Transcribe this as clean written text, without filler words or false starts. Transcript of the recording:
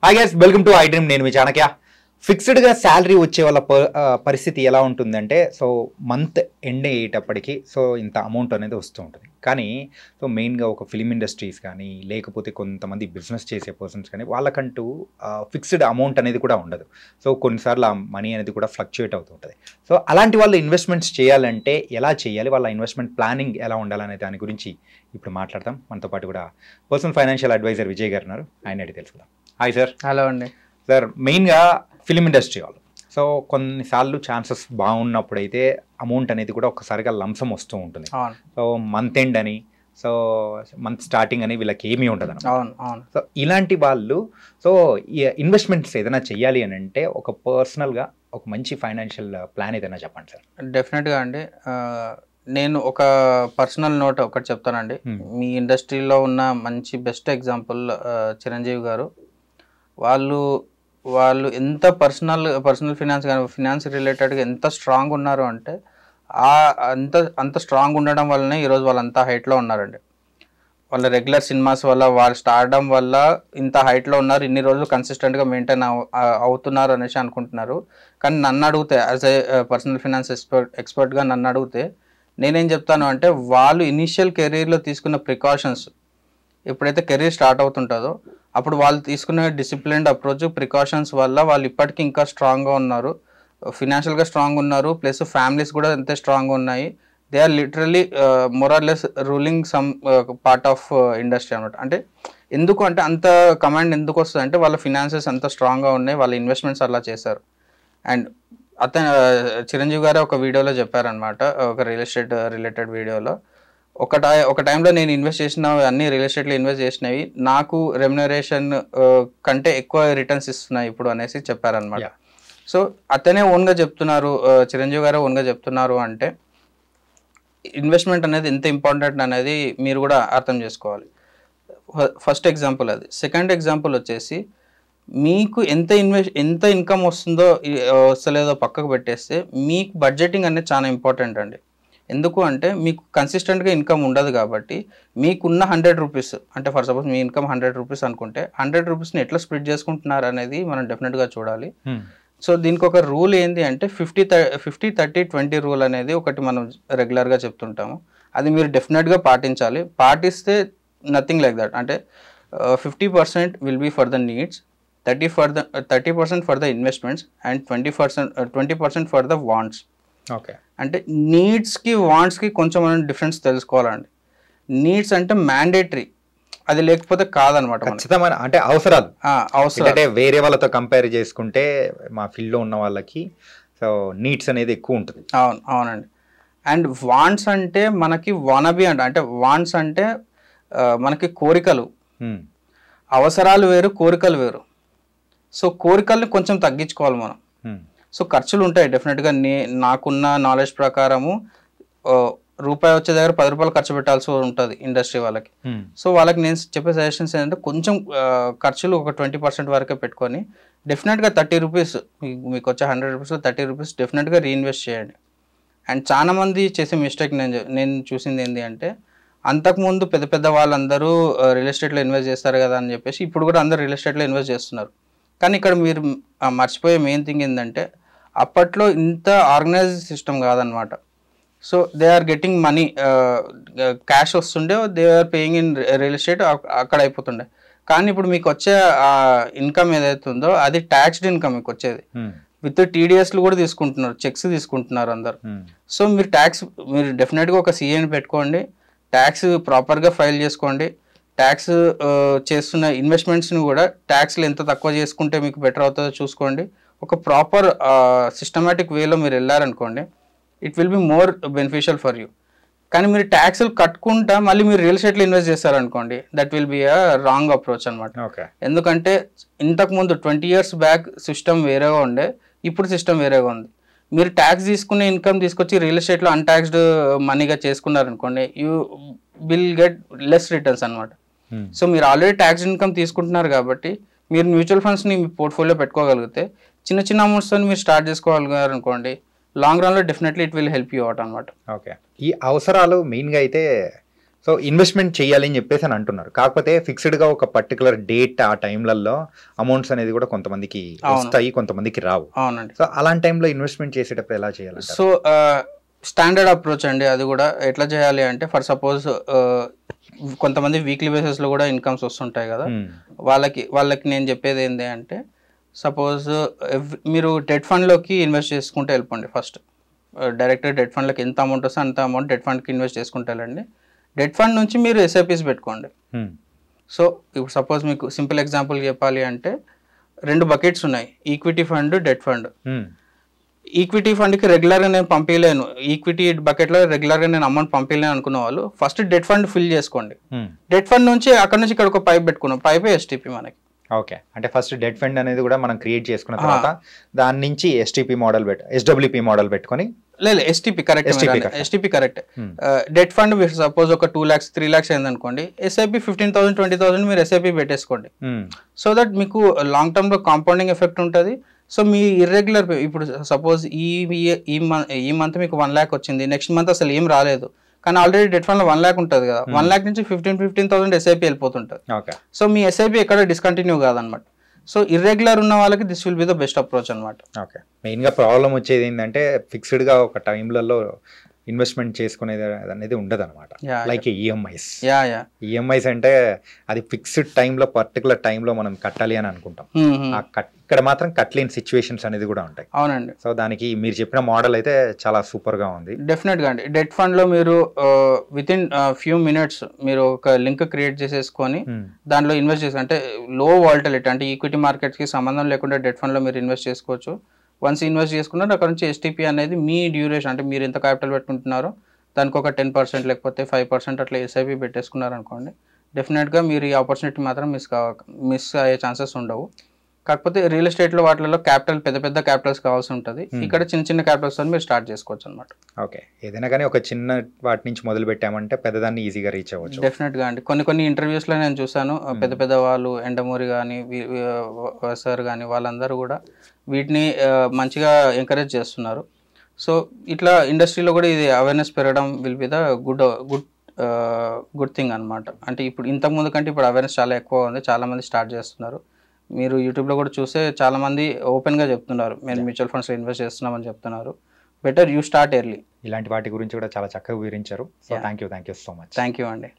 Hi guys, welcome to I dream. నేను మీ Chanakya. ఫిక్స్డ్గా salary వచ్చే వాళ్ళ పరిస్థితి ఎలా ఉంటుందంటే, సో మంత్ ఎండ్ అయ్యేటప్పటికి సో ఇంత అమౌంట్ అనేది వస్తూ ఉంటుంది. కానీ సో మెయిన్గా ఒక ఫిలిం ఇండస్ట్రీస్ కానీ, లేకపోతే కొంతమంది బిజినెస్ చేసే పర్సన్స్ కానీ, వాళ్ళకంటూ ఫిక్స్డ్ అమౌంట్ అనేది కూడా ఉండదు. సో కొన్నిసార్లు ఆ మనీ అనేది కూడా ఫ్లక్చుయేట్ అవుతూ ఉంటుంది. సో అలాంటి వాళ్ళు ఇన్వెస్ట్మెంట్స్ చేయాలంటే ఎలా చేయాలి, వాళ్ళ ఇన్వెస్ట్మెంట్ ప్లానింగ్ ఎలా ఉండాలనే దాని గురించి ఇప్పుడు మాట్లాడతాం. మనతో పాటు కూడా పర్సనల్ ఫైనాన్షియల్ అడ్వైజర్ విజయ్ గారు ఉన్నారు. ఆయన అడిగి తెలుసుకుందాం. Hi sir. హలో అండి. సార్, మెయిన్గా ఫిలిం ఇండస్ట్రీ వాళ్ళు సో కొన్నిసార్లు ఛాన్సెస్ బాగున్నప్పుడైతే అమౌంట్ అనేది కూడా ఒక్కసారిగా లంసం వస్తూ ఉంటుంది. సో మంత్ ఎండ్ అని, సో మంత్ స్టార్టింగ్ అని వీళ్ళకి ఏమీ ఉండదు అన్నమాట. సో ఇలాంటి వాళ్ళు సో ఇన్వెస్ట్మెంట్స్ ఏదైనా చెయ్యాలి అని అంటే ఒక పర్సనల్గా ఒక మంచి ఫైనాన్షియల్ ప్లాన్ ఏదైనా చెప్పండి సార్. డెఫినెట్గా అండి. నేను ఒక పర్సనల్ నోట్ ఒకటి చెప్తానండి. మీ ఇండస్ట్రీలో ఉన్న మంచి బెస్ట్ ఎగ్జాంపుల్ చిరంజీవి గారు. వాళ్ళు ఎంత పర్సనల్ ఫినాన్స్ కానీ ఫినాన్స్ రిలేటెడ్గా ఎంత స్ట్రాంగ్ ఉన్నారు అంటే అంత స్ట్రాంగ్ ఉండడం వల్లనే ఈరోజు వాళ్ళంతా హైట్లో ఉన్నారండి. వాళ్ళ రెగ్యులర్ సినిమాస్ వల్ల, వాళ్ళ స్టార్డమ్ వల్ల ఇంత హైట్లో ఉన్నారు. ఇన్ని రోజులు కన్సిస్టెంట్గా మెయింటైన్ అవుతున్నారు అనేసి అనుకుంటున్నారు. కానీ నన్ను అడిగితే యాజ్ ఏ పర్సనల్ ఫినాన్స్ ఎక్స్పర్ట్గా నన్ను అడిగితే నేనేం చెప్తాను అంటే, వాళ్ళు ఇనీషియల్ కెరీర్లో తీసుకున్న ప్రికాషన్స్ ఎప్పుడైతే కెరీర్ స్టార్ట్ అవుతుంటుందో అప్పుడు వాళ్ళు తీసుకునే డిసిప్లిన్డ్ అప్రోచ్, ప్రికాషన్స్ వల్ల వాళ్ళు ఇప్పటికీ ఇంకా స్ట్రాంగ్గా ఉన్నారు. ఫినాన్షియల్గా స్ట్రాంగ్ ఉన్నారు, ప్లస్ ఫ్యామిలీస్ కూడా అంతే స్ట్రాంగ్గా ఉన్నాయి. They are literally more or less ruling some part of industry అనమాట. అంటే ఎందుకు అంటే అంత కమాండ్ ఎందుకు వస్తుంది అంటే వాళ్ళ ఫినాన్సెస్ అంత స్ట్రాంగ్గా ఉన్నాయి, వాళ్ళ ఇన్వెస్ట్మెంట్స్ అలా చేశారు. అండ్ చిరంజీవి గారే ఒక వీడియోలో చెప్పారనమాట, ఒక రియల్ ఎస్టేట్ రిలేటెడ్ వీడియోలో, ఒక టైంలో నేను ఇన్వెస్ట్ చేసిన అన్ని రియల్ ఎస్టేట్లో ఇన్వెస్ట్ చేసినవి నాకు రెమ్యునరేషన్ కంటే ఎక్కువ రిటర్న్స్ ఇస్తున్నాయి ఇప్పుడు అనేసి చెప్పారనమాట. సో అతనే ఓన్గా చెప్తున్నారు, చిరంజీవి గారే ఓన్గా చెప్తున్నారు అంటే ఇన్వెస్ట్మెంట్ అనేది ఎంత ఇంపార్టెంట్ అనేది మీరు కూడా అర్థం చేసుకోవాలి. ఫస్ట్ ఎగ్జాంపుల్ అది. సెకండ్ ఎగ్జాంపుల్ వచ్చేసి, మీకు ఎంత ఇన్కమ్ వస్తలేదో పక్కకు పెట్టేస్తే మీకు బడ్జెటింగ్ అనేది చాలా ఇంపార్టెంట్ అండి. ఎందుకు అంటే మీకు కన్సిస్టెంట్గా ఇన్కమ్ ఉండదు కాబట్టి మీకున్న 100 రూపీస్, అంటే for suppose me income 100 rupees అనుకుంటే 100 రూపీస్ని ఎట్లా స్ప్లిట్ చేసుకుంటున్నారు అనేది మనం డెఫినెట్గా చూడాలి. సో దీనికి ఒక రూల్ ఏంటి అంటే 50-30-20 రూల్ అనేది ఒకటి మనం రెగ్యులర్గా చెప్తుంటాము. అది మీరు డెఫినెట్గా పాటించాలి. పాటిస్తే నథింగ్ లైక్ దట్. అంటే 50% will be for the needs, 30% for the investments and 20% for the wants. Okay. అంటే నీడ్స్కి వాంట్స్కి కొంచెం మనం డిఫరెన్స్ తెలుసుకోవాలండి. నీడ్స్ అంటే మ్యాండేటరీ, అది లేకపోతే కాదనమాట. ఖచ్చితమైన అంటే అవసరాలు అంటే వేరే వాళ్ళతో కంపేర్ చేసుకుంటే మా ఫీల్డ్లో ఉన్న వాళ్ళకి సో నీడ్స్ అనేది ఎక్కువ ఉంటుంది. అవునండి. అండ్ వాంట్స్ అంటే మనకి వానబీ అంటే వాంట్స్ అంటే మనకి కోరికలు, అవసరాలు వేరు, కోరికలు వేరు. సో కోరికల్ని కొంచెం తగ్గించుకోవాలి మనం. సో ఖర్చులు ఉంటాయి డెఫినెట్గా. నాకున్న నాలెడ్జ్ ప్రకారము రూపాయి వచ్చే దగ్గర 10 రూపాయలు ఖర్చు పెట్టాల్సి ఉంటుంది ఇండస్ట్రీ వాళ్ళకి. సో వాళ్ళకి నేను చెప్పే సజెషన్స్ ఏంటంటే, కొంచెం ఖర్చులు ఒక 20% వరకే పెట్టుకొని డెఫినెట్గా 30 రూపీస్, మీకు వచ్చే 100 రూపీస్లో 30 రూపీస్ డెఫినెట్గా రీఇన్వెస్ట్ చేయండి. అండ్ చాలా మంది చేసే మిస్టేక్ నేను చూసింది ఏంటి అంటే, అంతకుముందు పెద్ద వాళ్ళందరూ రియల్ ఎస్టేట్లో ఇన్వెస్ట్ చేస్తారు కదా అని చెప్పేసి ఇప్పుడు కూడా అందరూ రియల్ ఎస్టేట్లో ఇన్వెస్ట్ చేస్తున్నారు. కానీ ఇక్కడ మీరు మర్చిపోయే మెయిన్ థింగ్ ఏంటంటే, అప్పట్లో ఇంత ఆర్గనైజ్డ్ సిస్టమ్ కాదనమాట. So they are getting money, cash వస్తుండే, they are paying in real estate, అక్కడ అయిపోతుండే. కానీ ఇప్పుడు మీకు వచ్చే ఇన్కమ్ ఏదైతే ఉందో అది ట్యాక్స్డ్ ఇన్కమ్ మీకు వచ్చేది. విత్ టీడీఎస్లు కూడా తీసుకుంటున్నారు, చెక్స్ తీసుకుంటున్నారు అందరు. సో మీరు డెఫినెట్గా ఒక సీఏని పెట్టుకోండి, ట్యాక్స్ ప్రాపర్గా ఫైల్ చేసుకోండి. ట్యాక్స్ చేస్తున్న ఇన్వెస్ట్మెంట్స్ని కూడా ట్యాక్స్లు ఎంత తక్కువ చేసుకుంటే మీకు బెటర్ అవుతుందో చూసుకోండి. ఒక ప్రాపర్ సిస్టమేటిక్ వేలో మీరు వెళ్ళారనుకోండి, it will be more beneficial for you. కానీ మీరు ట్యాక్స్లు కట్టుకుంటా మళ్ళీ మీరు రియల్ ఎస్టేట్లో ఇన్వెస్ట్ చేస్తారనుకోండి, that will be a wrong approach అనమాట. ఎందుకంటే ఇంతకుముందు 20 years బ్యాక్ సిస్టమ్ వేరేగా ఉండే, ఇప్పుడు సిస్టమ్ వేరేగా ఉంది. మీరు ట్యాక్స్ తీసుకునే ఇన్కమ్ తీసుకొచ్చి రియల్ ఎస్టేట్లో అన్టాక్స్డ్ మనీగా చేసుకున్నారనుకోండి, you will get less returns అనమాట. సో మీరు ఆల్రెడీ ట్యాక్స్ ఇన్కమ్ తీసుకుంటున్నారు కాబట్టి మీరు మ్యూచువల్ ఫండ్స్ని మీ పోర్ట్ఫోలియో పెట్టుకోగలిగితే, చిన్న అమౌంట్స్తో మీరు స్టార్ట్ చేసుకోగలిగారు అనుకోండి, లాంగ్ రన్లో definitely it will help you out అనమాట. ఓకే. ఈ అవసరాలు మెయిన్గా అయితే సో ఇన్వెస్ట్మెంట్ చేయాలి అని చెప్పేసి అని అంటున్నారు. కాకపోతే ఫిక్స్డ్గా ఒక పర్టికులర్ డేట్ ఆ టైంలలో అమౌంట్స్ అనేది కూడా కొంతమందికి వస్తాయి, కొంతమందికి రావు. అవునండి. సో అలాంటి టైంలో ఇన్వెస్ట్మెంట్ చేసేటప్పుడు ఎలా చేయాలి? సో స్టాండర్డ్ అప్రోచ్ అండి అది కూడా. ఎట్లా చేయాలి అంటే, ఫర్ సపోజ్ కొంతమంది వీక్లీ బేసిస్లో కూడా ఇన్కమ్స్ వస్తుంటాయి కదా, వాళ్ళకి నేను చెప్పేది ఏంటి అంటే, సపోజ్ మీరు డెట్ ఫండ్లోకి ఇన్వెస్ట్ చేసుకుంటూ వెళ్ళిపోండి. ఫస్ట్ డైరెక్ట్ డెట్ ఫండ్లోకి ఎంత అమౌంట్ వస్తే అంత అమౌంట్ డెట్ ఫండ్కి ఇన్వెస్ట్ చేసుకుంటూ వెళ్ళండి. డెట్ ఫండ్ నుంచి మీరు ఎస్ఐపీస్ పెట్టుకోండి. సో ఇప్పుడు సపోజ్ మీకు సింపుల్ ఎగ్జాంపుల్ చెప్పాలి అంటే, 2 బకెట్స్ ఉన్నాయి, equity fund, debt fund. Equity ఫండ్కి రెగ్యులర్గా నేను పంపించలేను, ఈక్విటీ బకెట్లో రెగ్యులర్గా నేను అమౌంట్ పంపించలేను అనుకున్న వాళ్ళు ఫస్ట్ డెట్ ఫండ్ ఫిల్ చేసుకోండి. డెట్ ఫండ్ నుంచి అక్కడ నుంచి ఇక్కడ ఒక పైప్ పెట్టుకున్నాం, పైప్ ఎస్టీపీ మనకి. ఓకే, అంటే ఫస్ట్ డెట్ ఫండ్ అనేది కూడా మనం క్రియేట్ చేసుకున్న తర్వాత దాని నుంచి ఎస్టీపీ మోడల్ ఎస్డబ్ల్యూపీ మోడల్ పెట్టుకొని, లేదు STP correct, STP correct. Debt fund suppose ఒక 2 lakhs 3 lakhs అయింది అనుకోండి, ఎస్ఐపి 15,000 20,000 మీరు ఎస్ఐపి పెట్టేసుకోండి. సో దట్ మీకు లాంగ్ టర్మ్ లో కాంపౌండింగ్ ఎఫెక్ట్ ఉంటుంది. సో మీ ఇర్రెగ్యులర్ ఇప్పుడు సపోజ్ ఈ మంత్ మీకు 1 lakh వచ్చింది, నెక్స్ట్ మంత్ అసలు ఏం రాలేదు, కానీ ఆల్రెడీ డెట్ ఫండ్ లో 1 lakh ఉంటుంది కదా, 1 lakh నుంచి 15,000 ఎస్ఐపి వెళ్ళిపోతుంటుంది. సో మీ ఎస్ఐపి ఎక్కడ డిస్కంటిన్యూ కాదనమాట. సో ఇర్రెగ్యులర్ ఉన్న వాళ్ళకి this will be the best approach అనమాట. ఓకే, మెయిన్గా ప్రాబ్లం వచ్చేది ఏంటంటే ఫిక్స్డ్గా ఒక టైంలలో ఇన్వెస్ట్మెంట్ చేసుకునేది అనేది ఉండదు అనమాట. Like EMIs. ఈఎంఐస్ అంటే అది ఫిక్స్డ్ టైంలో పర్టికులర్ టైంలో మనం కట్టాలి అని అనుకుంటాం. ఇక్కడ మాత్రం కట్టలేని సిచ్యువేషన్స్ అనేది కూడా ఉంటాయి. అవునండి. సో దానికి మీరు చెప్పిన మోడల్ అయితే చాలా సూపర్ గా ఉంది. డెఫినెట్ గా అండి. డెట్ ఫండ్ లో మీరు విత్ ఇన్ ఫ్యూ మినిట్స్ మీరు ఒక లింక్ క్రియేట్ చేసేసుకొని దాంట్లో ఇన్వెస్ట్ చేసి, అంటే లో వాలటిలిటీ అంటే ఈక్విటీ మార్కెట్స్ కి సంబంధం లేకుండా డెట్ ఫండ్ లో మీరు ఇన్వెస్ట్ చేసుకోవచ్చు. వన్స్ ఇన్వెస్ట్ చేసుకున్నారు అక్కడ నుంచి ఎస్టీపీ అనేది మీ డ్యూరేషన్, అంటే మీరు ఎంత క్యాపిటల్ పెట్టుకుంటున్నారో దానికి ఒక 10% లేకపోతే 5% అట్లా ఎస్ఐపి పెట్టేసుకున్నారు అనుకోండి, డెఫినెట్గా మీరు ఈ ఆపర్చునిటీ మాత్రం మిస్ అయ్యే ఛాన్సెస్ ఉండవు. కాకపోతే రియల్ ఎస్టేట్లో వాటిలో క్యాపిటల్ పెద్ద క్యాపిటల్స్ కావాల్సి ఉంటుంది. ఇక్కడ చిన్న క్యాపిటల్స్ తో మీరు స్టార్ట్ చేసుకోవచ్చు అనమాట. ఓకే, ఏదైనా కానీ ఒక చిన్న వాటి నుంచి మొదలు పెట్టామంటే పెద్దదాన్ని ఈజీగా రీచ్ అవ్వచ్చు. డెఫినెట్గా అండి. కొన్ని ఇంటర్వ్యూస్లో నేను చూసాను, పెద్ద వాళ్ళు ఎండమూరి కానీ సార్ కానీ వాళ్ళందరూ కూడా వీటిని మంచిగా ఎంకరేజ్ చేస్తున్నారు. సో ఇట్లా ఇండస్ట్రీలో కూడా ఇది అవేర్నెస్ పెరగడం will be the good thing అనమాట. అంటే ఇప్పుడు ఇంతకుముందు కంటే ఇప్పుడు అవేర్నెస్ చాలా ఎక్కువ ఉంది, చాలామంది స్టార్ట్ చేస్తున్నారు. మీరు యూట్యూబ్లో కూడా చూస్తే చాలామంది ఓపెన్గా చెప్తున్నారు, మేము మ్యూచువల్ ఫండ్స్లో ఇన్వెస్ట్ చేస్తున్నామని చెప్తున్నారు. Better you start early. ఇలాంటి వాటి గురించి కూడా చాలా చక్కగా వివరించారు. So thank you so much. Thank you అండి.